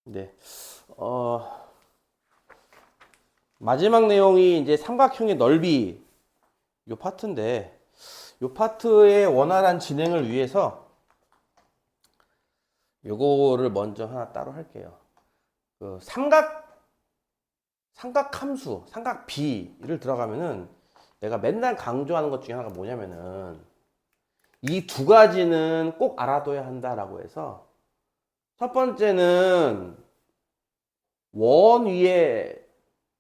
네. 마지막 내용이 이제 삼각형의 넓이 요 파트인데 요 파트의 원활한 진행을 위해서 요거를 먼저 하나 따로 할게요. 그 삼각함수, 삼각비를 들어가면은 내가 맨날 강조하는 것 중에 하나가 뭐냐면은 이 두 가지는 꼭 알아둬야 한다라고 해서 첫 번째는 원 위에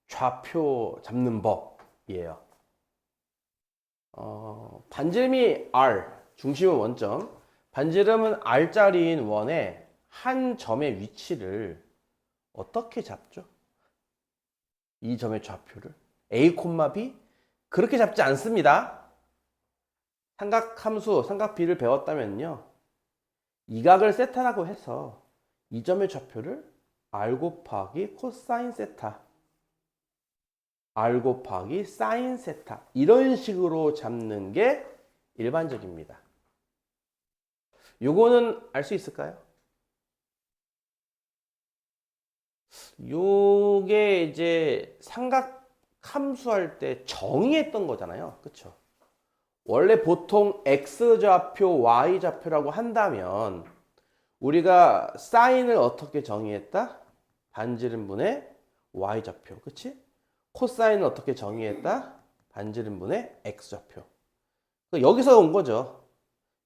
좌표 잡는 법이에요. 반지름이 R, 중심은 원점. 반지름은 R짜리인 원의 한 점의 위치를 어떻게 잡죠? 이 점의 좌표를 A, B? 그렇게 잡지 않습니다. 삼각함수, 삼각비를 배웠다면요. 이 각을 세타라고 해서 이 점의 좌표를 R 곱하기 코사인 세타, R 곱하기 사인 세타 이런 식으로 잡는 게 일반적입니다. 요거는 알 수 있을까요? 요게 이제 삼각 함수할 때 정의했던 거잖아요. 그쵸? 원래 보통 x좌표, y좌표라고 한다면 우리가 사인을 어떻게 정의했다? 반지름분의 y좌표. 그치? 코사인을 어떻게 정의했다? 반지름분의 x좌표. 여기서 온 거죠.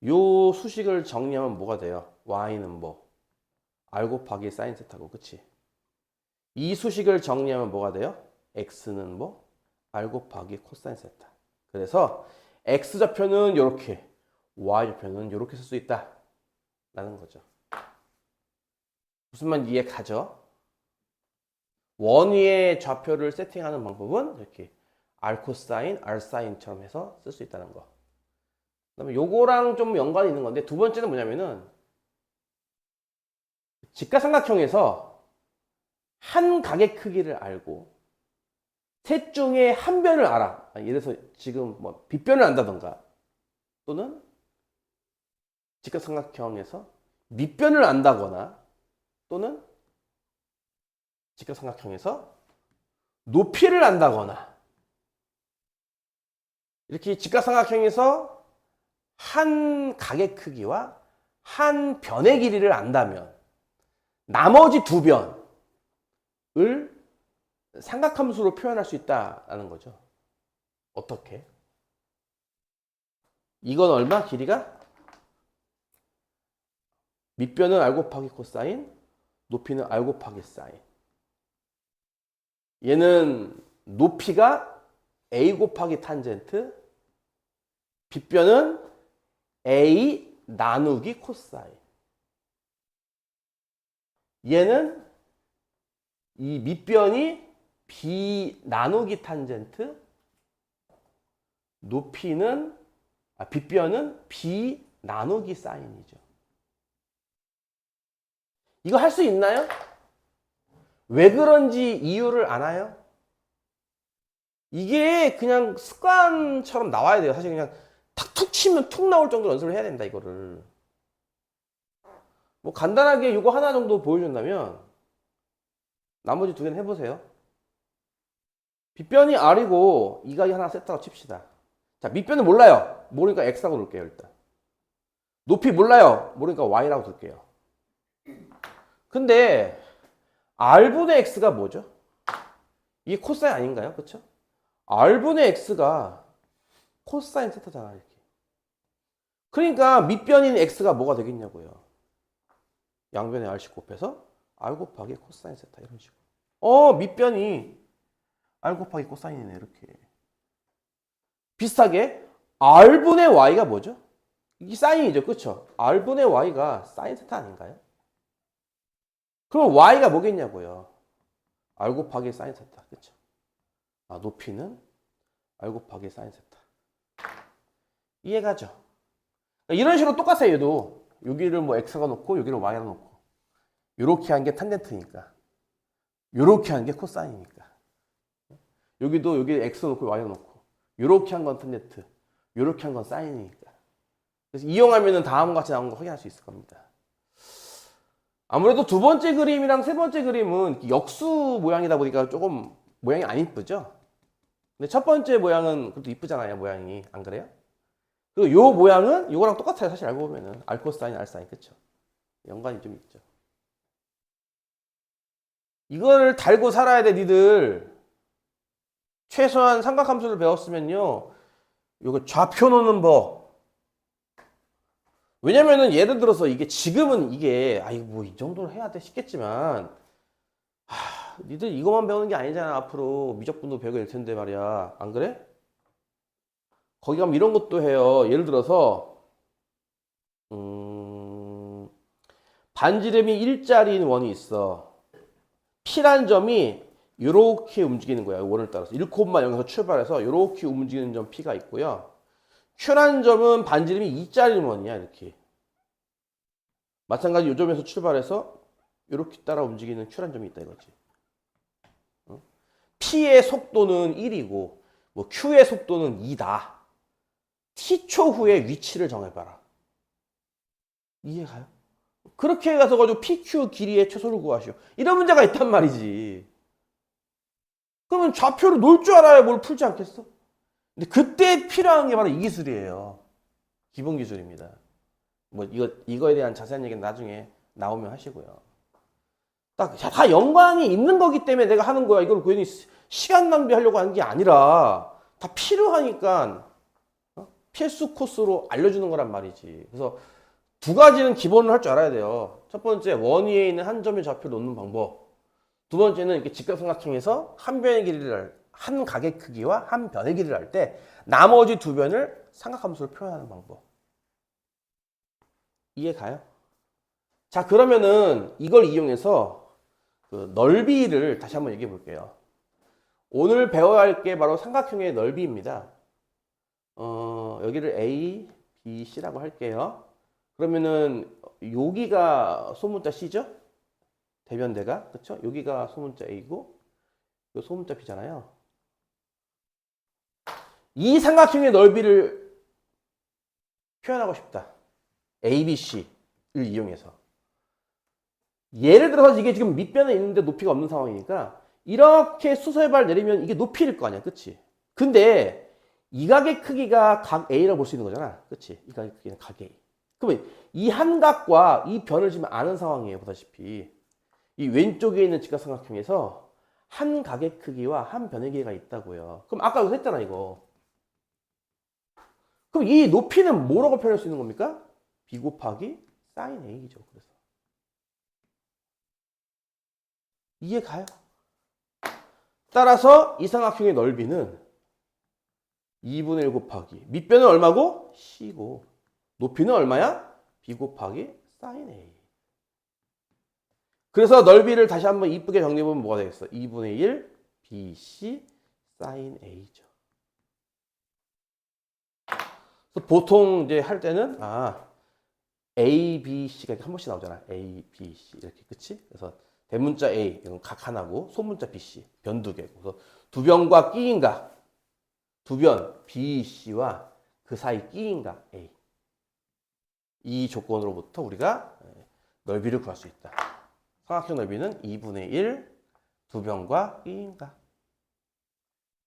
요 수식을 정리하면 뭐가 돼요? y는 뭐? r 곱하기 사인 세타고, 그치? 이 수식을 정리하면 뭐가 돼요? x는 뭐? r 곱하기 코사인 세타. 그래서 x좌표는 이렇게, y좌표는 이렇게 쓸 수 있다 라는 거죠. 무슨 말인지 이해 가죠? 원 위에 좌표를 세팅하는 방법은 이렇게 r 코사인, r 사인처럼 해서 쓸 수 있다는 거. 그다음에 요거랑 좀 연관이 있는 건데, 두 번째는 뭐냐면은 직각삼각형에서 한 각의 크기를 알고 셋 중에 한 변을 알아. 예를 들어서 지금 뭐 빗변을 안다던가, 또는 직각삼각형에서 밑변을 안다거나, 또는 직각삼각형에서 높이를 안다거나, 이렇게 직각삼각형에서 한 각의 크기와 한 변의 길이를 안다면 나머지 두 변을 삼각함수로 표현할 수 있다는 거죠. 어떻게? 이건 얼마? 길이가? 밑변은 r 곱하기 코사인, 높이는 r 곱하기 사인. 얘는 높이가 a 곱하기 탄젠트, 빗변은 a 나누기 코사인. 얘는 이 밑변이 b 나누기 탄젠트, 빗변은 b 나누기 사인이죠. 이거 할 수 있나요? 왜 그런지 이유를 아나요? 이게 그냥 습관처럼 나와야 돼요. 사실 그냥 탁툭 치면 툭 나올 정도로 연습을 해야 된다, 이거를. 뭐 간단하게 이거 하나 정도 보여준다면 나머지 두 개는 해보세요. 빗변이 R이고 이 각이 하나 세타고 칩시다. 자, 밑변은 몰라요. 모르니까 X라고 둘게요, 일단. 높이 몰라요. 모르니까 Y라고 둘게요. 근데 R분의 X가 뭐죠? 이게 코사인 아닌가요? 그쵸? R분의 X가 코사인 세타잖아, 이렇게. 그러니까 밑변인 X가 뭐가 되겠냐고요. 양변의 R씩 곱해서 R 곱하기 코사인 세타, 이런 식으로. 밑변이 R 곱하기 코사인이네, 이렇게. 비슷하게 R분의 Y가 뭐죠? 이게 사인이죠, 그쵸? R분의 Y가 사인 세타 아닌가요? 그럼 Y가 뭐겠냐고요? R 곱하기 사인 세타, 그쵸? 높이는 R 곱하기 사인 세타. 이해가죠? 이런 식으로 똑같아요, 얘도. 여기를 뭐 X가 놓고, 여기를 Y가 놓고. 요렇게 한 게 탄젠트니까. 요렇게 한 게 코사인이니까. 여기도 여기 X 놓고 Y 놓고. 요렇게 한 건 탄젠트. 요렇게 한 건 사인이니까. 그래서 이용하면은 다음과 같이 나온 거 확인할 수 있을 겁니다. 아무래도 두 번째 그림이랑 세 번째 그림은 역수 모양이다 보니까 조금 모양이 안 이쁘죠? 근데 첫 번째 모양은 그래도 이쁘잖아요, 모양이. 안 그래요? 그리고 요 모양은 요거랑 똑같아요, 사실 알고 보면은. 알코사인, 알사인, 그쵸? 연관이 좀 있죠. 이거를 달고 살아야 돼, 니들. 최소한 삼각함수를 배웠으면요. 요거 좌표 놓는 법. 왜냐면은 예를 들어서 이게 지금은 이게 아이 뭐 이 정도는 해야 돼 싶겠지만 니들 이것만 배우는 게 아니잖아. 앞으로 미적분도 배우게 될 텐데 말이야. 안 그래? 거기 가면 이런 것도 해요. 예를 들어서 반지름이 1짜리인 원이 있어. P란 점이 이렇게 움직이는 거야. 원을 따라서 1,0에서 출발해서 이렇게 움직이는 점 P가 있고요. Q란 점은 반지름이 2짜리 원이야. 이렇게. 마찬가지 이 점에서 출발해서 이렇게 따라 움직이는 Q란 점이 있다 이거지. P의 속도는 1이고 뭐 Q의 속도는 2다. T초 후에 위치를 정해봐라. 이해가요? 그렇게 가서 가지고 PQ 길이의 최소를 구하시오. 이런 문제가 있단 말이지. 그러면 좌표를 놓을 줄 알아야 뭘 풀지 않겠어? 근데 그때 필요한 게 바로 이 기술이에요. 기본 기술입니다. 뭐 이거에 대한 자세한 얘기는 나중에 나오면 하시고요. 딱 다 연관이 있는 거기 때문에 내가 하는 거야. 이걸 괜히 시간 낭비하려고 하는 게 아니라 다 필요하니까 필수 코스로 알려주는 거란 말이지. 그래서 두 가지는 기본을 할 줄 알아야 돼요. 첫 번째, 원 위에 있는 한 점의 좌표를 놓는 방법. 두 번째는 이렇게 직각삼각형에서 한 변의 길이를 한 각의 크기와 한 변의 길이를 할 때 나머지 두 변을 삼각함수로 표현하는 방법. 이해 가요? 자, 그러면은 이걸 이용해서 그 넓이를 다시 한번 얘기해 볼게요. 오늘 배워야 할 게 바로 삼각형의 넓이입니다. 여기를 A, B, C라고 할게요. 그러면은 여기가 소문자 C죠? 대변대가. 그렇죠? 여기가 소문자 A고 이 소문자 B잖아요. 이 삼각형의 넓이를 표현하고 싶다. A, B, C를 이용해서. 예를 들어서 이게 지금 밑변에 있는데 높이가 없는 상황이니까 이렇게 수서의 내리면 이게 높이일 거 아니야. 그치? 근데 이 각의 크기가 각 A라고 볼 수 있는 거잖아. 그치? 이 각의 크기는 각 A. 그러면 이 한 각과 이 변을 지금 아는 상황이에요. 보다시피. 이 왼쪽에 있는 직각삼각형에서 한 각의 크기와 한 변의 길이가 있다고요. 그럼 아까 이거 했잖아, 이거. 그럼 이 높이는 뭐라고 표현할 수 있는 겁니까? B 곱하기 sin A죠. 그래서. 이해 가요? 따라서 이 삼각형의 넓이는 2분의 1 곱하기 밑변은 얼마고? C고 높이는 얼마야? B 곱하기 sin A. 그래서 넓이를 다시 한번 이쁘게 정리해보면 뭐가 되겠어? 2분의 1 BC sin A죠. 그래서 보통 이제 할 때는 A, B, C가 한 번씩 나오잖아. A, B, C 이렇게. 그치? 그래서 대문자 A 이건 각 하나고 소문자 B, C 변 두 개고. 그래서 두 변과 끼인 각 두 변 B, C와 그 사이 끼인 각 A. 이 조건으로부터 우리가 넓이를 구할 수 있다. 삼각형 넓이는 2분의 1 두 변과 끼인 각.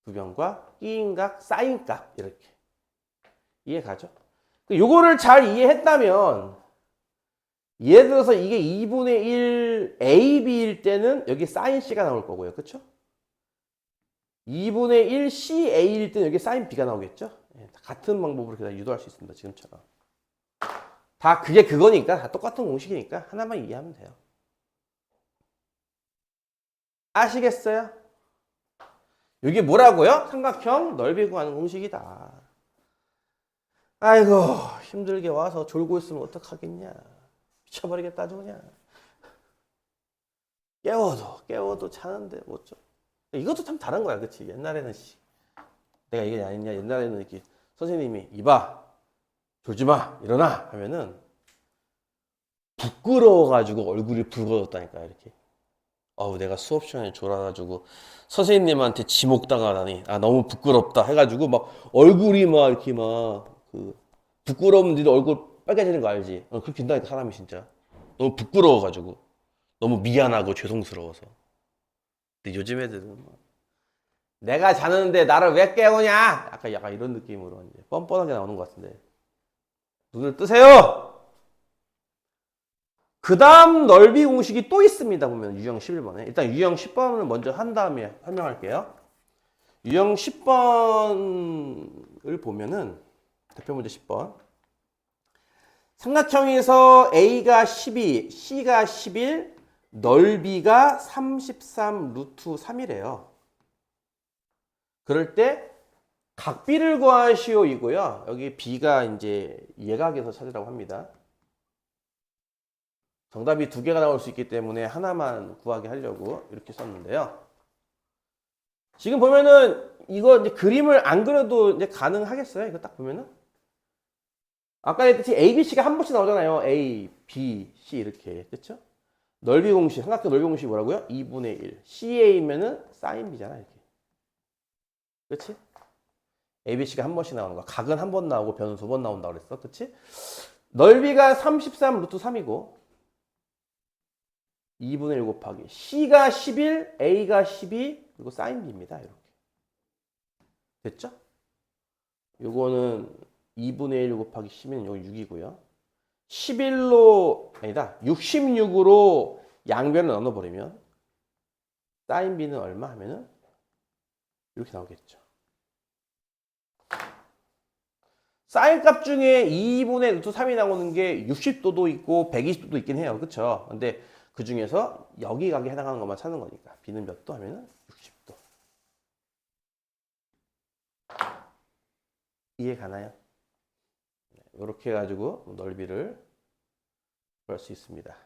두 변과 끼인 각, 쌓인 각 이렇게. 이해 가죠? 요거를 잘 이해했다면 예를 들어서 이게 2분의 1 AB일 때는 여기 sin C가 나올 거고요. 그쵸? 2분의 1 CA일 때는 여기 sin B가 나오겠죠? 같은 방법으로 그냥 유도할 수 있습니다. 지금처럼. 다 그게 그거니까 다 똑같은 공식이니까 하나만 이해하면 돼요. 아시겠어요? 이게 뭐라고요? 삼각형 넓이 구하는 공식이다. 아이고 힘들게 와서 졸고 있으면 어떡하겠냐. 미쳐버리겠다 아주 그냥. 깨워도 자는데 뭐죠. 이것도 참 다른 거야. 그치? 옛날에는 내가 이게 아니냐. 옛날에는 이렇게 선생님이 이봐 졸지마 일어나 하면은 부끄러워가지고 얼굴이 붉어졌다니까 이렇게. 내가 수업 시간에 졸아가지고 선생님한테 지목당하다니 너무 부끄럽다 해가지고 막 얼굴이 막 이렇게 막 그 부끄러우면 니도 얼굴 빨개지는 거 알지? 그렇게 된다니까 사람이 진짜 너무 부끄러워가지고. 너무 미안하고 죄송스러워서. 근데 요즘 애들은 뭐 내가 자는데 나를 왜 깨우냐? 약간 이런 느낌으로 이제 뻔뻔하게 나오는 것 같은데. 눈을 뜨세요! 그 다음 넓이 공식이 또 있습니다. 보면 유형 11번에. 일단 유형 10번을 먼저 한 다음에 설명할게요. 유형 10번을 보면은 대표 문제 10번. 삼각형에서 A가 12, C가 11, 넓이가 33 루트 3이래요. 그럴 때 각비를 구하시오 이고요. 여기 B가 이제 예각에서 찾으라고 합니다. 정답이 두 개가 나올 수 있기 때문에 하나만 구하게 하려고 이렇게 썼는데요. 지금 보면은 이거 이제 그림을 안 그려도 이제 가능하겠어요? 이거 딱 보면은? 아까 했듯이 A, B, C가 한 번씩 나오잖아요. A, B, C 이렇게. 그쵸? 넓이 공식, 삼각형 넓이 공식이 뭐라고요? 2분의 1. CA면은 사인 B잖아, 이렇게. 그치? A, B, C가 한 번씩 나오는 거야. 각은 한 번 나오고 변은 두 번 나온다고 그랬어. 그치? 넓이가 33 루트 3이고 2분의 1 곱하기 C가 11, A가 12, 그리고 사인 B입니다. 이렇게. 됐죠? 요거는 2분의 1 곱하기 10은 여기 6이고요. 11로, 아니다. 66으로 양변을 나눠버리면 사인 B는 얼마 하면은 이렇게 나오겠죠. 사인 값 중에 2분의 루트 3이 나오는 게 60도도 있고 120도도 있긴 해요. 그쵸? 근데 그 중에서 여기 가게 해당하는 것만 찾는 거니까. B는 몇 도 하면은 60도. 이해 가나요? 이렇게 해가지고 넓이를 구할 수 있습니다.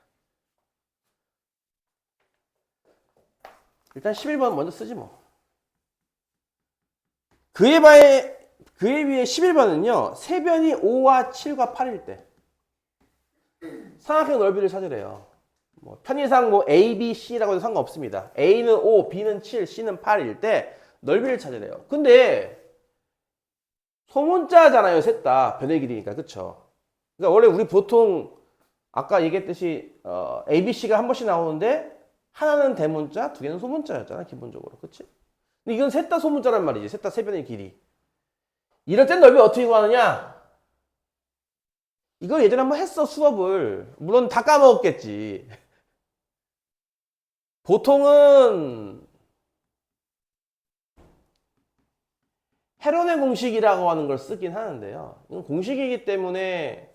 일단 11번 먼저 쓰지 뭐. 그에 비해 11번은요. 세변이 5와 7과 8일 때 삼각형 넓이를 찾으래요. 뭐 편의상 뭐 A, B, C라고 해도 상관없습니다. A는 5, B는 7, C는 8일 때 넓이를 찾으래요. 근데 소문자잖아요, 셋 다. 변의 길이니까. 그쵸? 그러니까 원래 우리 보통 아까 얘기했듯이 A, B, C가 한 번씩 나오는데 하나는 대문자, 두 개는 소문자였잖아, 기본적으로. 그치? 근데 이건 셋 다 소문자란 말이지. 셋 다 세변의 길이. 이럴 땐 넓이 어떻게 구하느냐? 이거 예전에 한번 했어, 수업을. 물론 다 까먹었겠지. 보통은 헤론의 공식이라고 하는 걸 쓰긴 하는데요. 이건 공식이기 때문에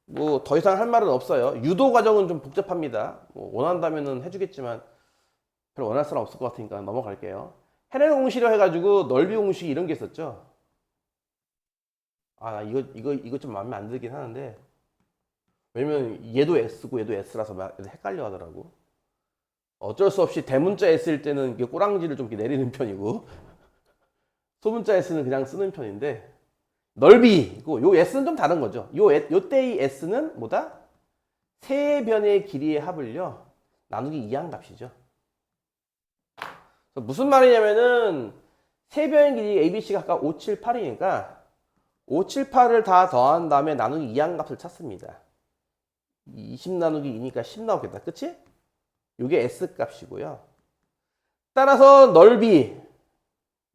뭐 더 이상 할 말은 없어요. 유도 과정은 좀 복잡합니다. 뭐 원한다면은 해주겠지만 별로 원할 사람 없을 것 같으니까 넘어갈게요. 헤론의 공식이라고 해가지고 넓이 공식 이런 게 있었죠. 아, 이거 좀 마음에 안 들긴 하는데 왜냐면 얘도 S고 얘도 S라서 막 헷갈려 하더라고. 어쩔 수 없이 대문자 S일 때는 이게 꼬랑지를 좀 이렇게 내리는 편이고 소문자 S는 그냥 쓰는 편인데 넓이고 요 S는 좀 다른 거죠. 요때의 S는 뭐다? 세 변의 길이의 합을요 나누기 2한 값이죠. 무슨 말이냐면은 세 변의 길이 ABC가 각각 5, 7, 8이니까 5, 7, 8을 다 더한 다음에 나누기 2한 값을 찾습니다. 20 나누기 2니까 10 나오겠다. 그치? 요게 S 값이고요. 따라서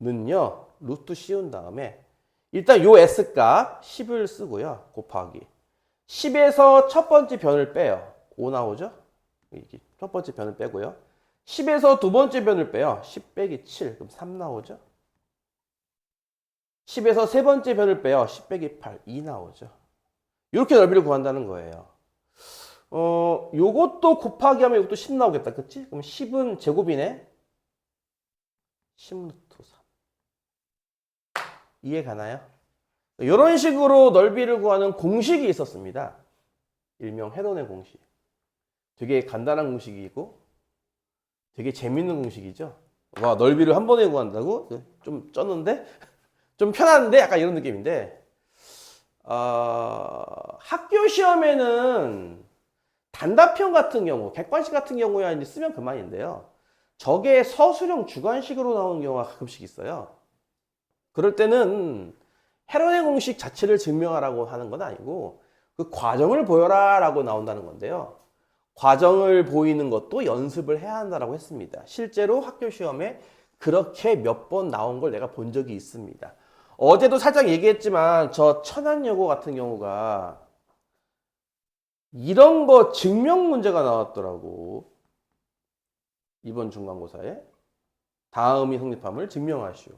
넓이는요 루트 씌운 다음에 일단 요 S값 10을 쓰고요. 곱하기 10에서 첫 번째 변을 빼요. 5 나오죠? 첫 번째 변을 빼고요. 10에서 두 번째 변을 빼요. 10 빼기 7 그럼 3 나오죠? 10에서 세 번째 변을 빼요. 10 빼기 8 2 나오죠? 이렇게 넓이를 구한다는 거예요. 요것도 곱하기 하면 이것도 10 나오겠다. 그치? 그럼 10은 제곱이네? 10 루트 3 이해 가나요? 이런 식으로 넓이를 구하는 공식이 있었습니다. 일명 헤론의 공식. 되게 간단한 공식이고 되게 재밌는 공식이죠. 와, 넓이를 한 번에 구한다고? 좀 쪘는데? 좀 편한데? 약간 이런 느낌인데 학교 시험에는 단답형 같은 경우, 객관식 같은 경우야 이제 쓰면 그만인데요. 저게 서술형 주관식으로 나오는 경우가 가끔씩 있어요. 그럴 때는 헤론의 공식 자체를 증명하라고 하는 건 아니고 그 과정을 보여라 라고 나온다는 건데요. 과정을 보이는 것도 연습을 해야 한다라고 했습니다. 실제로 학교 시험에 그렇게 몇 번 나온 걸 내가 본 적이 있습니다. 어제도 살짝 얘기했지만 저 천안여고 같은 경우가 이런 거 증명 문제가 나왔더라고. 이번 중간고사에 다음이 성립함을 증명하시오.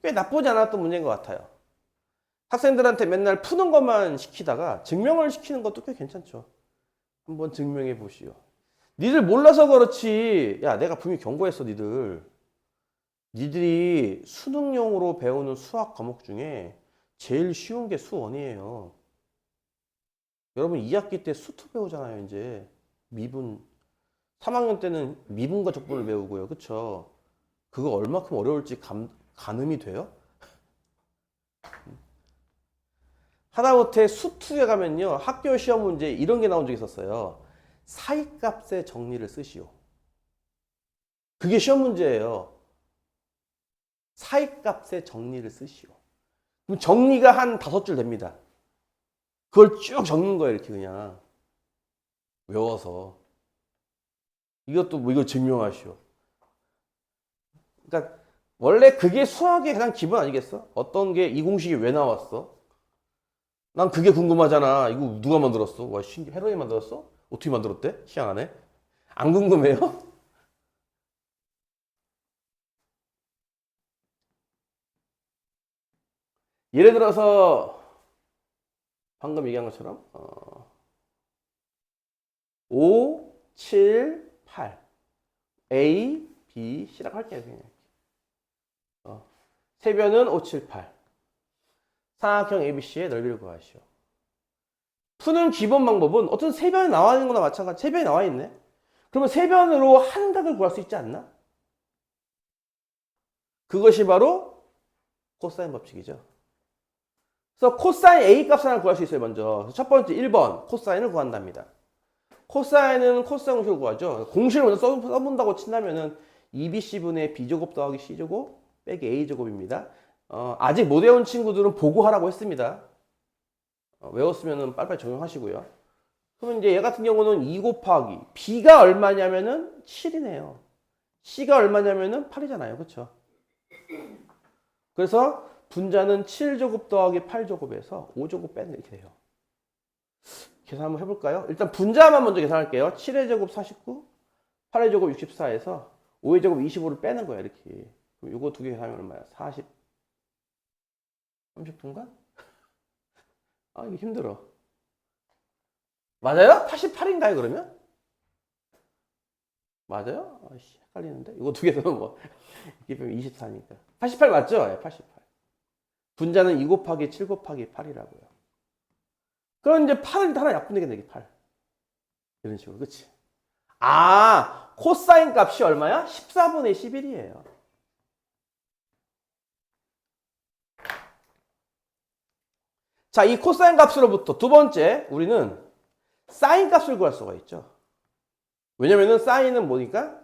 꽤 나쁘지 않았던 문제인 것 같아요. 학생들한테 맨날 푸는 것만 시키다가 증명을 시키는 것도 꽤 괜찮죠. 한번 증명해 보시오. 니들 몰라서 그렇지. 야, 내가 분명히 경고했어, 니들. 니들이 수능용으로 배우는 수학 과목 중에 제일 쉬운 게 수원이에요. 여러분 2학기 때 수투 배우잖아요, 이제. 미분. 3학년 때는 미분과 적분을 배우고요. 그쵸? 그거 얼마큼 어려울지 가늠이 돼요? 하다못해 수투에 가면요. 학교 시험 문제 이런 게 나온 적이 있었어요. 사이값의 정리를 쓰시오. 그게 시험 문제예요. 사이값의 정리를 쓰시오. 그럼 정리가 한 5줄 됩니다. 그걸 쭉 적는 거예요. 이렇게 그냥. 외워서. 이것도 뭐 이거 증명하시오. 그러니까 원래 그게 수학의 가장 기본 아니겠어? 어떤 게 이 공식이 왜 나왔어? 난 그게 궁금하잖아. 이거 누가 만들었어? 와, 헤로이 만들었어? 어떻게 만들었대? 희한하네. 안 궁금해요? 예를 들어서 방금 얘기한 것처럼 5, 7, 8 A, B, C라고 할게요. 그냥. 세변은 5, 7, 8 삼각형 ABC의 넓이를 구하시오. 푸는 기본 방법은 어떤 세변이 나와 있는 거나 마찬가지. 세변이 나와 있네. 그러면 세변으로 한 각을 구할 수 있지 않나? 그것이 바로 코사인 법칙이죠. 그래서 코사인 A 값을 하나 구할 수 있어요, 먼저. 첫 번째 1번 코사인을 구한답니다. 코사인은 코사인 공식을 구하죠. 공식을 먼저 써본다고 친다면은 2bc분의 b제곱 더하기 c제곱 빼기 a제곱입니다. 아직 못 외운 친구들은 보고 하라고 했습니다. 외웠으면 빨리빨리 적용하시고요. 그러면 이제 얘 같은 경우는 2 곱하기 b가 얼마냐면은 7이네요. c가 얼마냐면은 8이잖아요. 그렇죠? 그래서 분자는 7제곱 더하기 8제곱에서 5제곱 빼는 이렇게 돼요. 계산 한번 해볼까요? 일단 분자만 먼저 계산할게요. 7의 제곱 49, 8의 제곱 64에서 5의 제곱 25를 빼는 거예요. 이렇게. 그럼 이거 두 개 계산하면 얼마야? 40, 30분간? 아, 이거 힘들어. 맞아요? 88인가요, 그러면? 맞아요? 아이씨, 헷갈리는데? 이거 두 개 더는 뭐. 이게 24니까. 88 맞죠? 네, 88. 분자는 2 곱하기 7 곱하기 8이라고요. 그럼 이제 8을 하나 약분되게 되게 8. 이런 식으로. 그치? 아, 코사인 값이 얼마야? 14분의 11이에요. 자, 이 코사인 값으로부터 두 번째, 우리는 사인 값을 구할 수가 있죠. 왜냐면은 사인은 뭐니까?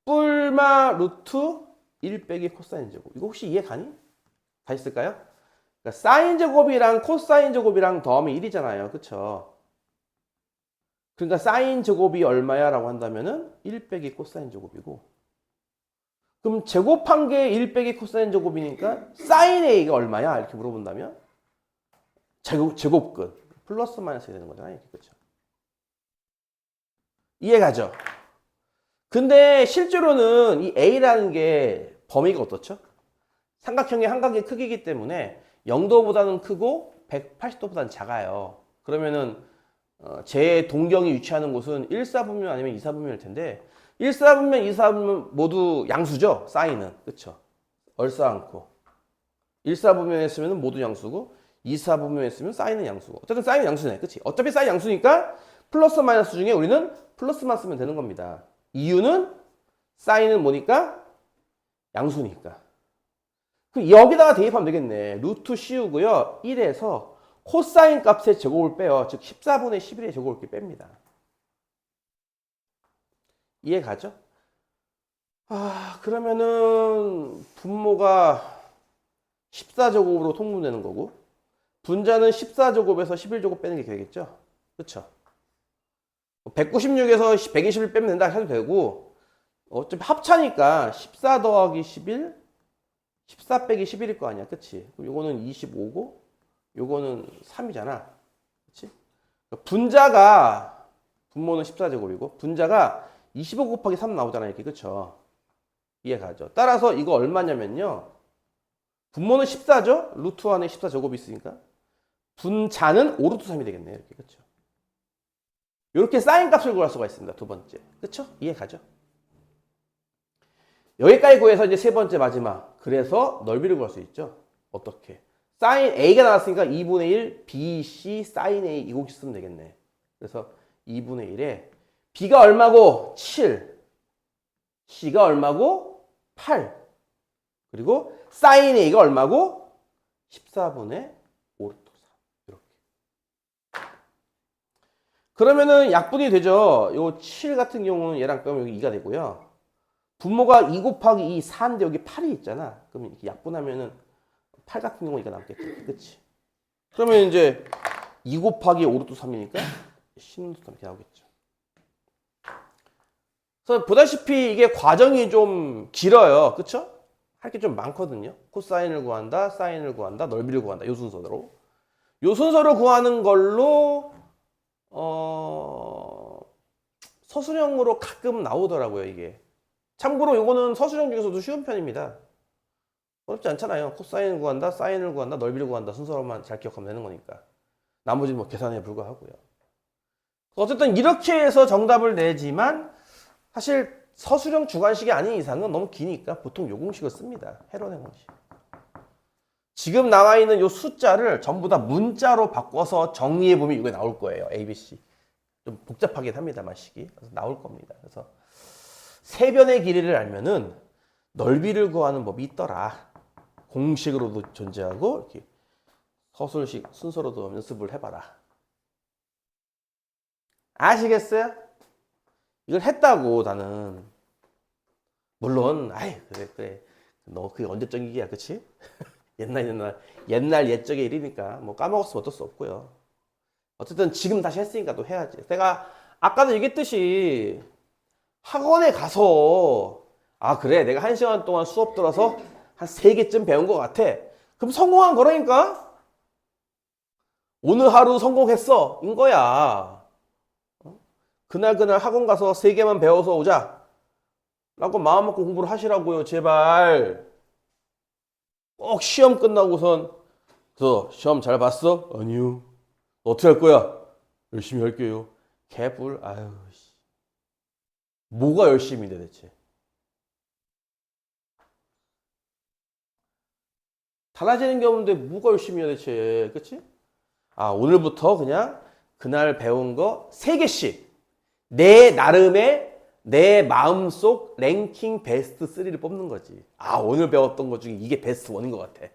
뿔마 루트 1 빼기 코사인 제곱. 이거 혹시 이해 가니? 다 있을까요? 그러니까 사인 제곱이랑 코사인 제곱이랑 더하면 1이잖아요. 그쵸? 그러니까 사인 제곱이 얼마야? 라고 한다면은 1 빼기 코사인 제곱이고. 그럼 제곱한 게 1 빼기 코사인 제곱이니까 사인 A가 얼마야? 이렇게 물어본다면 제곱끝. 플러스 마이너스 되는 거잖아요. 그렇죠? 이해가죠? 근데 실제로는 이 A라는 게 범위가 어떻죠? 삼각형의 한각의 크기이기 때문에 0도보다는 크고 180도보다는 작아요. 그러면은 제 동경이 위치하는 곳은 1사분면 아니면 2사분면일 텐데 1사분면, 2사분면 모두 양수죠. 사인은. 그쵸? 얼싸안고 1사분면에 있으면 모두 양수고 2사분면에 있으면 사인은 양수고 어쨌든 사인은 양수네. 그치? 어차피 사인 양수니까 플러스 마이너스 중에 우리는 플러스만 쓰면 되는 겁니다. 이유는 사인은 뭐니까? 양수니까. 그럼 여기다가 대입하면 되겠네. 루트 씌우고요. 1에서 코사인 값의 제곱을 빼요. 즉 14분의 11의 제곱을 이렇게 뺍니다. 이해 가죠? 그러면은 분모가 14제곱으로 통분되는 거고 분자는 14제곱에서 11제곱 빼는 게 되겠죠? 그쵸? 196에서 121 빼면 된다 해도 되고, 어차피 합차니까 14 더하기 11, 14 빼기 11일 거 아니야. 그치? 요거는 25고, 요거는 3이잖아. 그치? 분자가, 분모는 14제곱이고, 분자가 25 곱하기 3 나오잖아. 이렇게. 그쵸? 이해가죠? 따라서 이거 얼마냐면요. 분모는 14죠? 루트 안에 14제곱이 있으니까. 분자는 5루트 3이 되겠네요. 이렇게. 그쵸? 이렇게 사인 값을 구할 수가 있습니다. 두 번째. 그쵸? 이해가죠? 여기까지 구해서 이제 세 번째 마지막. 그래서 넓이를 구할 수 있죠. 어떻게? 사인 A가 나왔으니까 2분의 1 BC 사인 A 이공식 쓰면 되겠네. 그래서 2분의 1에 B가 얼마고? 7. C가 얼마고? 8. 그리고 사인 A가 얼마고? 14분의 5루트 3. 이렇게. 그러면은 약분이 되죠. 요 7 같은 경우는 얘랑 빼면 여기 2가 되고요. 분모가 2 곱하기 2, 4인데 여기 8이 있잖아. 그럼 이렇게 약분하면은 8 같은 경우는 이거 남겠지. 그치? 그러면 이제 2 곱하기 5루트 3이니까 10루트 3 이렇게 나오겠죠. 그래서 보다시피 이게 과정이 좀 길어요. 그쵸? 할 게 좀 많거든요. 코사인을 구한다, 사인을 구한다, 넓이를 구한다. 요 순서대로. 요 순서로 구하는 걸로 서술형으로 가끔 나오더라고요, 이게. 참고로 요거는 서술형 중에서도 쉬운 편입니다. 어렵지 않잖아요. 코사인을 구한다, 사인을 구한다, 넓이를 구한다. 순서로만 잘 기억하면 되는 거니까. 나머지는 뭐 계산에 불과하고요. 어쨌든 이렇게 해서 정답을 내지만 사실 서술형 주관식이 아닌 이상은 너무 기니까 보통 요 공식을 씁니다. 헤론의 공식. 지금 나와 있는 요 숫자를 전부 다 문자로 바꿔서 정리해보면 이게 나올 거예요. ABC. 좀 복잡하긴 합니다만 식이. 그래서 나올 겁니다. 그래서 세변의 길이를 알면은 넓이를 구하는 법이 있더라. 공식으로도 존재하고 이렇게 서술식 순서로도 연습을 해봐라. 아시겠어요? 이걸 했다고 나는. 물론 아이 그래 너 그게 언제적 얘기야, 그치? 옛날 옛적의 일이니까 뭐 까먹었으면 어쩔 수 없고요. 어쨌든 지금 다시 했으니까 또 해야지. 내가 아까도 얘기했듯이 학원에 가서 아 그래 내가 1시간 동안 수업 들어서 한 3개쯤 배운 것 같아. 그럼 성공한 거라니까? 오늘 하루 성공했어 인 거야. 그날 학원 가서 3개만 배워서 오자 라고 마음 먹고 공부를 하시라고요. 제발. 꼭 시험 끝나고선 저 시험 잘 봤어? 아니요. 어떻게 할 거야? 열심히 할게요. 개뿔. 아유 뭐가 열심히인데 대체. 달라지는 게 없는데 뭐가 열심히야 대체. 그치? 아 오늘부터 그냥 그날 배운 거 3개씩 내 나름의 내 마음속 랭킹 베스트 3를 뽑는 거지. 아 오늘 배웠던 것 중에 이게 베스트 1인 것 같아.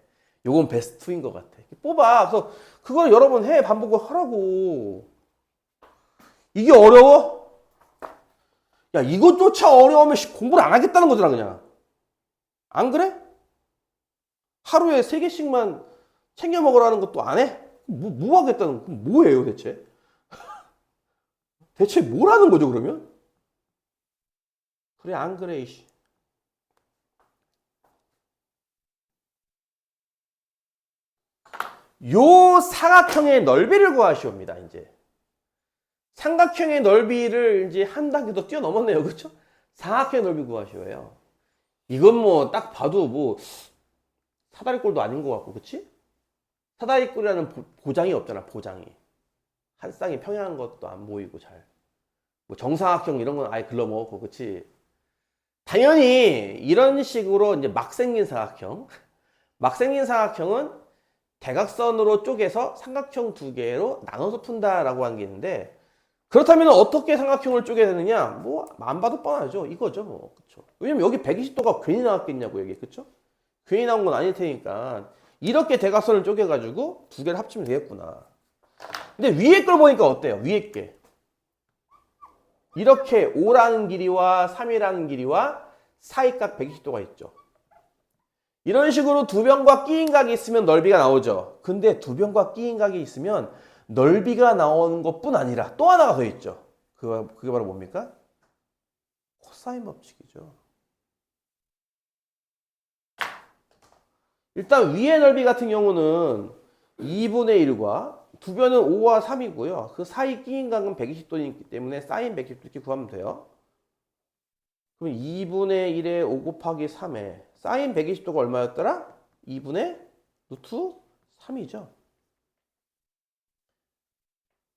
요건 베스트 2인 것 같아. 뽑아. 그래서 그걸 여러 번 해. 반복을 하라고. 이게 어려워? 야 이것조차 어려우면 공부를 안 하겠다는 거잖아 그냥. 안 그래? 하루에 3개씩만 챙겨 먹으라는 것도 안 해? 뭐 하겠다는 거? 뭐예요 대체? 대체 뭘 하는 거죠 그러면? 그래 안 그래 이씨. 요 사각형의 넓이를 구하시옵니다. 이제 삼각형의 넓이를 이제 한 단계 더 뛰어넘었네요. 그렇죠? 사각형의 넓이 구하시오요. 이건 뭐 딱 봐도 뭐 사다리꼴도 아닌 것 같고, 그치? 사다리꼴이라는 보장이 없잖아. 보장이 한 쌍이 평행한 것도 안 보이고 잘. 뭐 정사각형 이런 건 아예 글러먹었고, 그치? 당연히 이런 식으로 이제 막 생긴 사각형, 막 생긴 사각형은 대각선으로 쪼개서 삼각형 2개로 나눠서 푼다라고 하는 게 있는데, 그렇다면 어떻게 삼각형을 쪼개야 되느냐? 뭐 안 봐도 뻔하죠. 이거죠, 뭐. 그렇죠? 왜냐면 여기 120도가 괜히 나왔겠냐고 여기, 그렇죠? 괜히 나온 건 아닐 테니까 이렇게 대각선을 쪼개가지고 2개를 합치면 되겠구나. 근데 위에 걸 보니까 어때요? 위에 게 이렇게 5라는 길이와 3이라는 길이와 사이각 120도가 있죠. 이런 식으로 두 변과 끼인 각이 있으면 넓이가 나오죠. 근데 두 변과 끼인 각이 있으면 넓이가 나오는 것뿐 아니라 또 하나가 더 있죠. 그게 바로 뭡니까? 코사인 법칙이죠. 일단 위의 넓이 같은 경우는 2분의 1과 두 변은 5와 3이고요. 그 사이 끼인 각은 120도이기 때문에 사인 120도 이렇게 구하면 돼요. 그럼 2분의 1에 5 곱하기 3에 사인 120도가 얼마였더라? 2분의 루트 3이죠.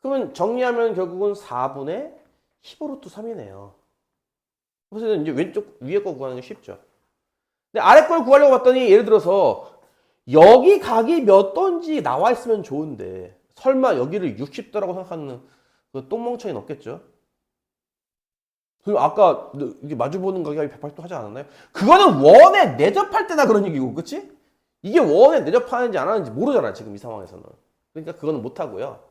그러면 정리하면 결국은 4분의 15 루트 3이네요. 그래서 이제 왼쪽 위에 거 구하는 게 쉽죠. 근데 아래 걸 구하려고 봤더니 예를 들어서 여기 각이 몇 도인지 나와 있으면 좋은데 설마 여기를 60도라고 생각하는 그 똥멍청이는 없겠죠? 그리고 아까 이게 마주보는 각이 180도 하지 않았나요? 그거는 원에 내접할 때나 그런 얘기고, 그치? 이게 원에 내접하는지 안 하는지 모르잖아, 지금 이 상황에서는. 그러니까 그거는 못 하고요.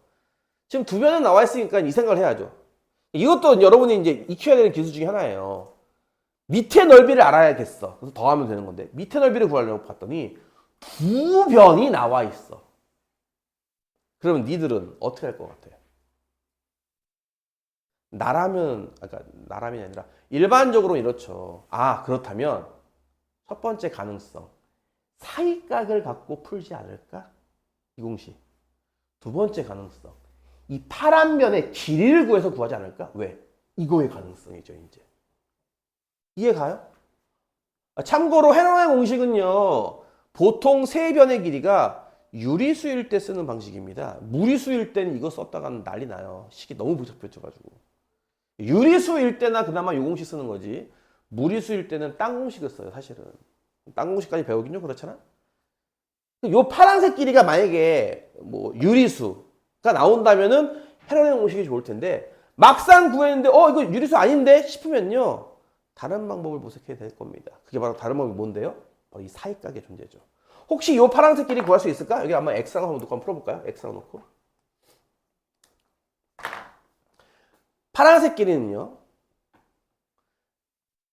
지금 두 변은 나와 있으니까 이 생각을 해야죠. 이것도 여러분이 이제 익혀야 되는 기술 중에 하나예요. 밑에 넓이를 알아야겠어. 그래서 더하면 되는 건데 밑에 넓이를 구하려고 봤더니 두 변이 나와 있어. 그러면 니들은 어떻게 할 것 같아요? 나라면 나라면이 아니라 일반적으로 이렇죠. 아, 그렇다면 첫 번째 가능성 사이각을 갖고 풀지 않을까? 이 공식. 두 번째 가능성 이 파란 변의 길이를 구해서 구하지 않을까? 왜? 이거의 가능성이죠, 이제. 이해 가요? 참고로 헤럴의 공식은요, 보통 세 변의 길이가 유리수일 때 쓰는 방식입니다. 무리수일 때는 이거 썼다가는 난리 나요. 식이 너무 복잡해져가지고. 유리수일 때나 그나마 요 공식 쓰는 거지. 무리수일 때는 딴 공식을 써요, 사실은. 딴 공식까지 배우긴 좀 그렇잖아? 요 파란색 길이가 만약에 뭐 유리수가 나온다면은 헤럴의 공식이 좋을 텐데 막상 구했는데 이거 유리수 아닌데 싶으면요. 다른 방법을 모색해야 될 겁니다. 그게 바로 다른 방법이 뭔데요? 바로 이 사이각의 존재죠. 혹시 이 파란색 길이 구할 수 있을까? 여기 아마 X라고 한번 놓고 한번 풀어볼까요? X라고 놓고. 파란색 길이는요.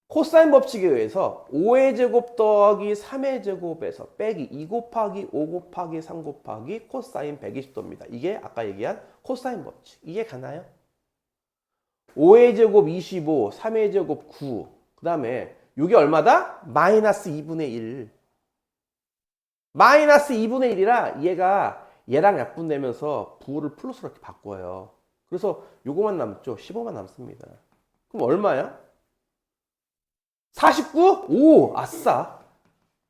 코사인 법칙에 의해서 5의 제곱 더하기 3의 제곱에서 빼기 2 곱하기 5 곱하기 3 곱하기 코사인 120도입니다. 이게 아까 얘기한 코사인 법칙. 이게 가나요? 5의 제곱 25, 3의 제곱 9. 그 다음에 이게 얼마다? 마이너스 2분의 1. 마이너스 2분의 1이라 얘가 얘랑 약분되면서 부호를 플러스로 이렇게 바꿔요. 그래서 요거만 남죠. 15만 남습니다. 그럼 얼마야? 49? 오, 아싸.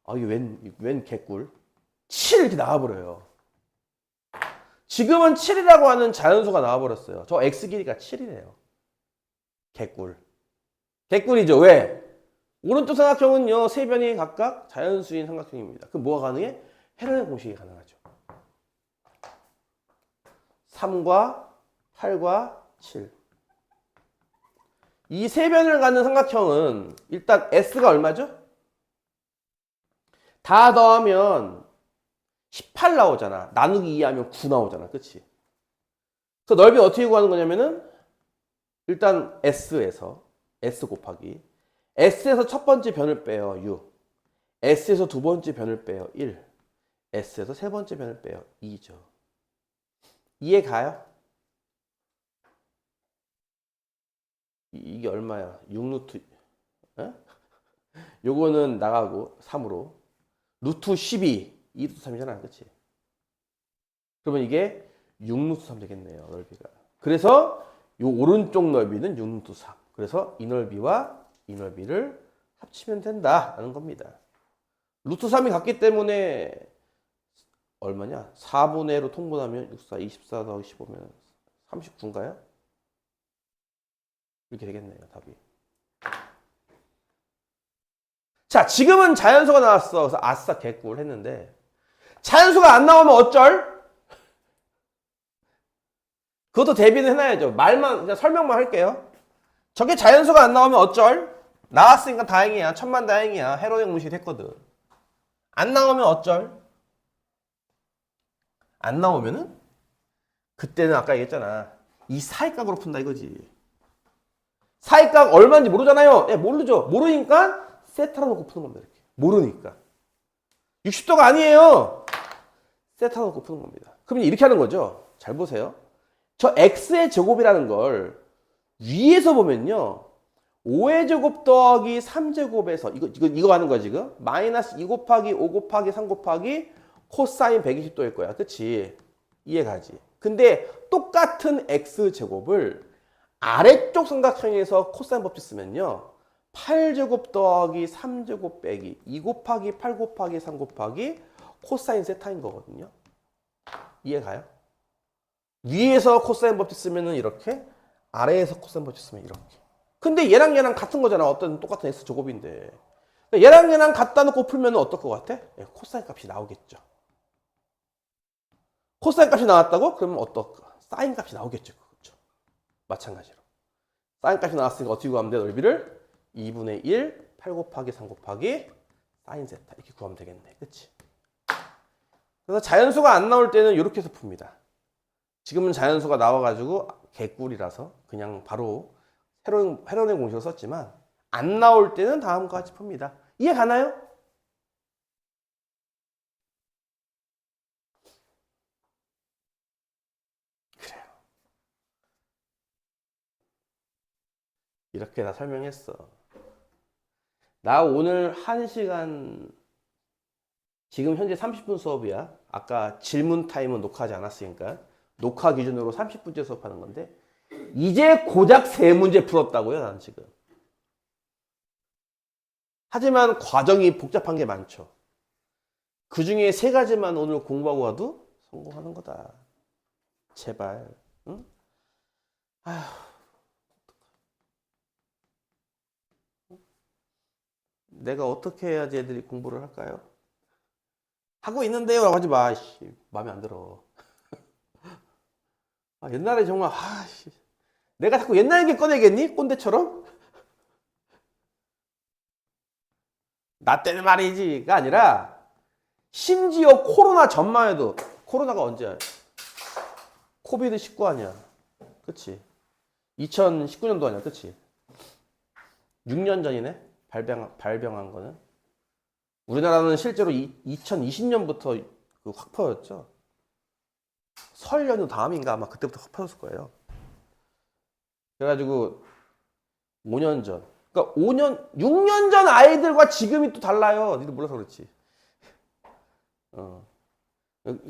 아, 이게 웬 개꿀. 7 이렇게 나와버려요. 지금은 7이라고 하는 자연수가 나와버렸어요. 저 x 길이가 7이래요. 개꿀. 개꿀이죠. 왜? 오른쪽 삼각형은요, 세 변이 각각 자연수인 삼각형입니다. 그럼 뭐가 가능해? 헤럴의 공식이 가능하죠. 3과 8과 7. 이 세 변을 갖는 삼각형은 일단 S가 얼마죠? 다 더하면 18 나오잖아. 나누기 2 하면 9 나오잖아. 그치? 그래서 넓이 어떻게 구하는 거냐면은 일단 S에서 S 곱하기 S에서 첫 번째 변을 빼요. 6. S에서 두 번째 변을 빼요. 1. S에서 세 번째 변을 빼요. 2죠. 이해 가요? 이게 얼마야? 6루트. 요거는 나가고 3으로. 루트 12. 2루트 3이잖아. 그치? 그러면 이게 6루트 3 되겠네요. 넓이가. 그래서 요 오른쪽 넓이는 6루트 3. 그래서 이 넓이와 이 넓이를 합치면 된다라는 겁니다. 루트 3이 같기 때문에 얼마냐? 4분의 1로 통분하면 64, 24 더하기 15면 39인가요? 이렇게 되겠네요, 답이. 자, 지금은 자연수가 나왔어. 그래서 아싸 개꿀 했는데 자연수가 안 나오면 어쩔? 그것도 대비는 해놔야죠. 말만 그냥 설명만 할게요. 저게 자연수가 안 나오면 어쩔? 나왔으니까 다행이야. 천만다행이야. 헤럴의 공식이 됐거든. 안 나오면 어쩔? 안 나오면은 그때는 아까 얘기했잖아. 이 사이각으로 푼다 이거지. 사이각 얼마인지 모르잖아요. 예, 모르죠. 모르니까 세타로 놓고 푸는 겁니다. 이렇게. 모르니까. 60도가 아니에요. 세타 놓고 푸는 겁니다. 그럼 이렇게 하는 거죠. 잘 보세요. 저 x의 제곱이라는 걸 위에서 보면요. 5의 제곱 더하기 3제곱에서 이거 하는 거야 지금. 마이너스 2 곱하기 5 곱하기 3 곱하기 코사인 120도일 거야. 그치? 이해가지? 근데 똑같은 x제곱을 아래쪽 삼각형에서 코사인 법칙 쓰면요. 8제곱 더하기 3제곱 빼기 2 곱하기 8 곱하기 3 곱하기 코사인 세타인 거거든요. 이해가요? 위에서 코사인 법칙 쓰면은 이렇게, 아래에서 코사인 법칙 쓰면 이렇게. 근데 얘랑 같은 거잖아. 어떤 똑같은 x제곱인데. 얘랑 갖다 놓고 풀면 어떨 것 같아? 코사인 값이 나오겠죠. 코사인 값이 나왔다고? 그러면 어떨까? 사인 값이 나오겠죠. 그렇죠? 마찬가지로. 사인 값이 나왔으니까 어떻게 구하면 돼? 넓이를 2분의 1, 8 곱하기 3 곱하기 사인 세타. 이렇게 구하면 되겠네. 그치? 그래서 자연수가 안 나올 때는 이렇게 해서 풉니다. 지금은 자연수가 나와가지고 개꿀이라서 그냥 바로 헤론의 공식을 썼지만 안 나올 때는 다음과 같이 풉니다. 이해 가나요? 그래요. 이렇게 다 설명했어. 나 오늘 1시간, 지금 현재 30분 수업이야. 아까 질문 타임은 녹화하지 않았으니까 녹화 기준으로 30분째 수업하는 건데 이제 고작 3문제 풀었다고요, 나는 지금. 하지만 과정이 복잡한 게 많죠. 그 중에 3가지만 오늘 공부하고 와도 성공하는 거다. 제발. 응? 아휴. 내가 어떻게 해야지 애들이 공부를 할까요? 하고 있는데요 라고 하지 마. 마음에 안 들어. 옛날에 정말 내가 자꾸 옛날 얘기 꺼내겠니? 꼰대처럼? 나 때는 말이지가 아니라 심지어 코로나 전만 해도, 코로나가 언제야? 코비드 19 아니야. 그치? 2019년도 아니야. 그치? 6년 전이네? 발병한 거는. 우리나라는 실제로 2020년부터 확 퍼졌죠. 설 연휴 다음인가 아마 그때부터 확 퍼졌을 거예요. 그래가지고 5년 전. 그러니까 6년 전 아이들과 지금이 또 달라요. 니들 몰라서 그렇지.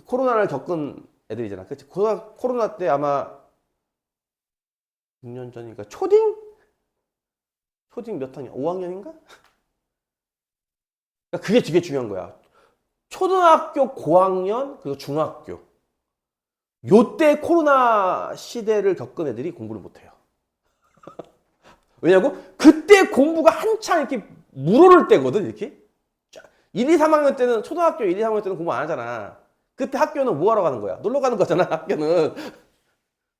코로나를 겪은 애들이잖아. 그치? 코로나 때 아마 6년 전이니까 초딩 몇 학년? 5학년인가? 그러니까 그게 되게 중요한 거야. 초등학교 고학년 그리고 중학교 요때 코로나 시대를 겪은 애들이 공부를 못해요. 왜냐고? 그때 공부가 한창 이렇게 물오를 때거든. 이렇게 1, 2, 3학년 때는, 초등학교 1, 2, 3학년 때는 공부 안 하잖아. 그때 학교는 뭐 하러 가는 거야? 놀러 가는 거잖아. 학교는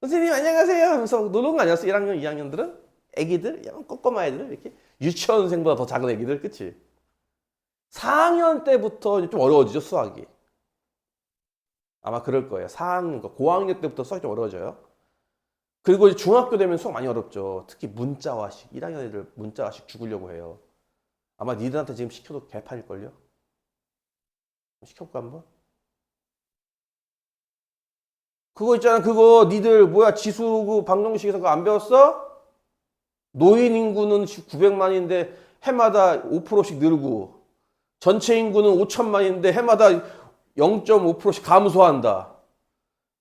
선생님 안녕하세요 하면서 놀러 온 거 아니었어? 1학년 2학년들은? 애기들? 꼬꼬마 애들 이렇게 유치원생보다 더 작은 애기들. 그치? 4학년 때부터 좀 어려워지죠, 수학이. 아마 그럴 거예요. 4학년, 고학년 때부터 수학이 좀 어려워져요. 그리고 이제 중학교 되면 수학 많이 어렵죠. 특히 문자화식. 1학년 애들 문자화식 죽으려고 해요. 아마 니들한테 지금 시켜도 개판일걸요? 시켜볼까 한번? 그거 있잖아. 그거 니들 뭐야 지수 방정식에서 그거 안 배웠어? 노인 인구는 900만인데 해마다 5%씩 늘고 전체 인구는 5천만인데 해마다 0.5%씩 감소한다.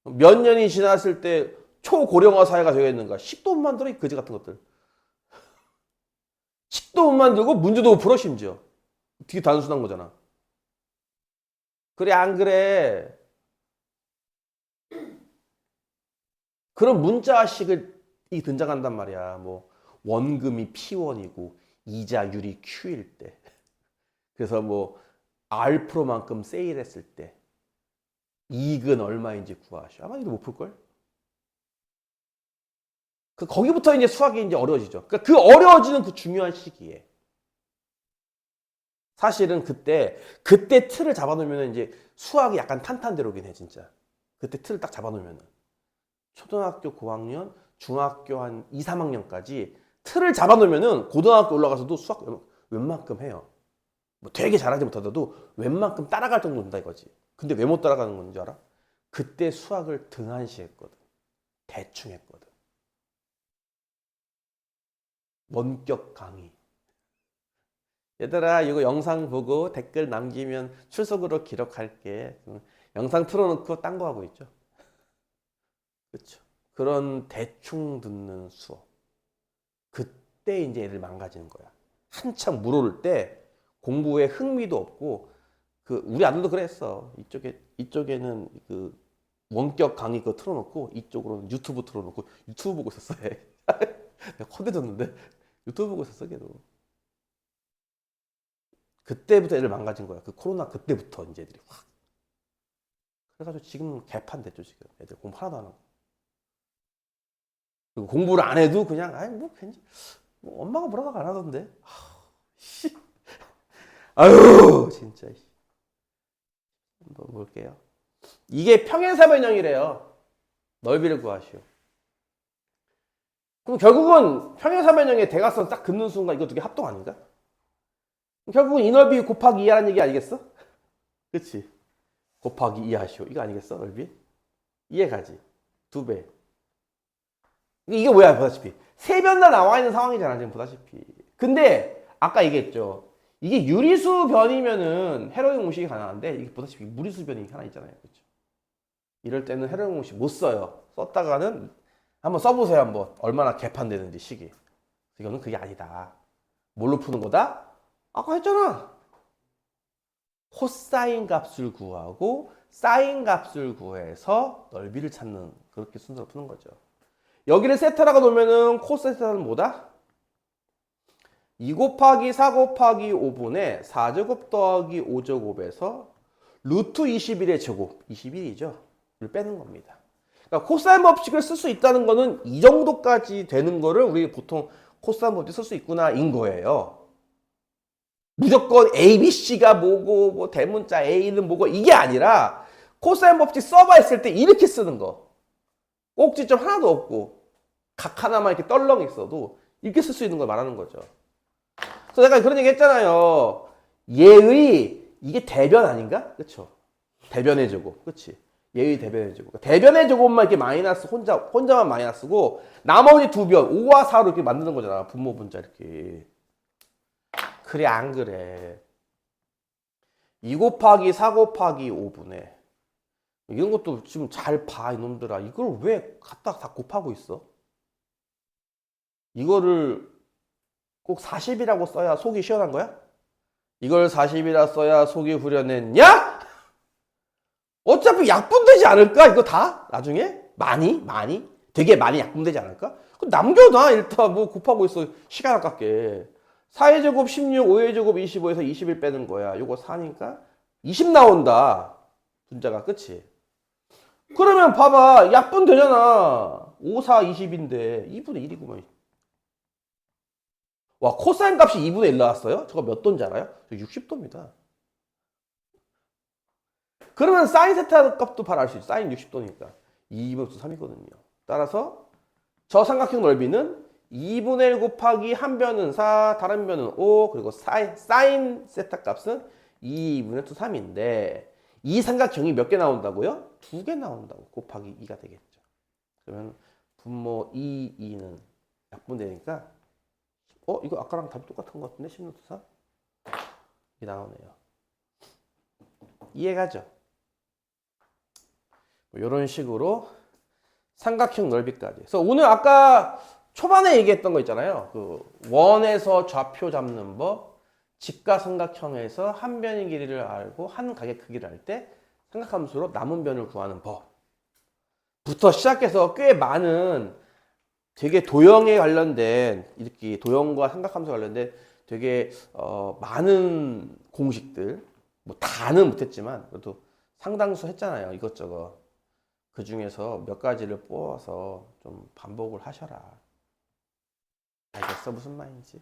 몇 년이 지났을 때 초고령화 사회가 되겠는가? 식도 못 만들어, 이 거지 같은 것들. 식도 못 만들고 문제도 5% 심지어. 되게 단순한 거잖아. 그래, 안 그래? 그런 문자식이 등장한단 말이야. 뭐 원금이 P1이고 이자율이 Q일 때. 그래서 뭐 R%만큼 세일했을 때 이익은 얼마인지 구하시오. 아마 이거 못 풀걸? 거기부터 이제 수학이 이제 어려워지죠. 그러니까 그 어려워지는 그 중요한 시기에. 사실은 그때 틀을 잡아놓으면 이제 수학이 약간 탄탄대로긴 해, 진짜. 그때 틀을 딱 잡아놓으면. 초등학교 고학년, 중학교 한 2, 3학년까지 틀을 잡아놓으면 고등학교 올라가서도 수학 웬만큼 해요. 뭐 되게 잘하지 못하더라도 웬만큼 따라갈 정도 된다 이거지. 근데 왜 못 따라가는 건지 알아? 그때 수학을 등한시했거든. 대충 했거든. 원격 강의. 얘들아 이거 영상 보고 댓글 남기면 출석으로 기록할게. 영상 틀어놓고 딴 거 하고 있죠. 그렇죠. 그런 대충 듣는 수업. 그때 이제 애들 망가지는 거야. 한창 물 오를 때 공부에 흥미도 없고 그 우리 아들도 그랬어. 이쪽에는 그 원격 강의 그거 틀어놓고 이쪽으로는 유튜브 틀어놓고 유튜브 보고 있었어. 내가 코대줬는데 유튜브 보고 있었어 걔도. 그때부터 애들 망가진 거야. 그 코로나 그때부터 이제 애들이 확. 그래가지고 지금 개판 됐죠 지금. 애들 공부 하나도 안 하고. 그리고 공부를 안 해도 그냥 아이 뭐 괜찮. 뭐 엄마가 뭐라고 안 하던데. 아유 진짜. 한번 볼게요. 이게 평행사변형이래요. 넓이를 구하시오. 그럼 결국은 평행사변형의 대각선 딱 긋는 순간 이거 두 개 합동 아닌가? 결국은 이 넓이 곱하기 2하라는 얘기 아니겠어? 그치? 곱하기 2 하시오. 이거 아니겠어? 넓이? 이해가지? 2배. 이게 뭐야 보다시피. 세 변 다 나와 있는 상황이잖아 지금 보다시피. 근데 아까 얘기했죠. 이게 유리수 변이면은 헤로잉 공식이 가능한데 이게 보다시피 무리수 변이 하나 있잖아요. 그렇죠? 이럴 때는 헤로잉 공식 못 써요. 썼다가는 한번 써보세요. 한번 얼마나 개판되는지 식이. 이거는 그게 아니다. 뭘로 푸는 거다? 아까 했잖아. 코사인 값을 구하고 사인 값을 구해서 넓이를 찾는 그렇게 순서로 푸는 거죠. 여기를 세타라고 놓으면은 코세타는 뭐다? 2 곱하기 4 곱하기 5분의 4제곱 더하기 5제곱에서 루트 21의 제곱, 21이죠. 를 빼는 겁니다. 그러니까 코사인 법칙을 쓸 수 있다는 거는 이 정도까지 되는 거를 우리 보통 코사인 법칙 쓸 수 있구나 인 거예요. 무조건 A, B, C가 뭐고 뭐 대문자 A는 뭐고 이게 아니라 코사인 법칙 써봐 했을 때 이렇게 쓰는 거. 꼭지점 하나도 없고 각 하나만 이렇게 떨렁 있어도 이렇게 쓸 수 있는 걸 말하는 거죠. 그래서 내가 그런 얘기 했잖아요. 얘의 이게 대변 아닌가? 그쵸? 대변의 제곱. 그치? 얘의 대변의 제곱. 대변의 제곱만 이렇게 마이너스 혼자만 마이너스고 나머지 두 변 5와 4로 이렇게 만드는 거잖아. 분모 분자 이렇게. 그래 안 그래. 2 곱하기 4 곱하기 5분의 이런 것도 지금 잘 봐 이놈들아. 이걸 왜 갖다 다 곱하고 있어? 이거를 꼭 40이라고 써야 속이 시원한 거야? 이걸 40이라 써야 속이 후련했냐? 어차피 약분되지 않을까? 이거 다? 나중에? 많이? 되게 많이 약분되지 않을까? 남겨놔 일단 뭐 곱하고 있어. 시간 아깝게. 4의 제곱 16, 5의 제곱 25에서 21 빼는 거야. 요거 4니까 20 나온다. 분자가 그치? 그러면 봐봐. 약분 되잖아. 5, 4, 20인데 2분의 1이구만. 와 코사인 값이 2분의 1 나왔어요? 저거 몇 도인지 알아요? 저 60도입니다. 그러면 사인 세타 값도 바로 알 수 있어. 사인 60도니까. 2분의 3이거든요. 따라서 저 삼각형 넓이는 2분의 1 곱하기 한 변은 4, 다른 변은 5, 그리고 사인 세타 값은 2분의 3인데 이 삼각형이 몇 개 나온다고요? 2개 나온다고. 곱하기 2가 되겠죠. 그러면 분모 2는 약분되니까 이거 아까랑 답이 똑같은 것 같은데? 10루트 4? 이게 나오네요. 이해가죠? 이런 식으로 삼각형 넓이까지. 그래서 오늘 아까 초반에 얘기했던 거 있잖아요. 그 원에서 좌표 잡는 법, 직각삼각형에서 한 변의 길이를 알고 한 각의 크기를 알 때 삼각함수로 남은 변을 구하는 법부터 시작해서 꽤 많은 되게 도형에 관련된 이렇게 도형과 삼각함수 관련된 되게 많은 공식들 뭐 다는 못했지만 그래도 상당수 했잖아요. 이것저것. 그 중에서 몇 가지를 뽑아서 좀 반복을 하셔라. 알겠어? 무슨 말인지?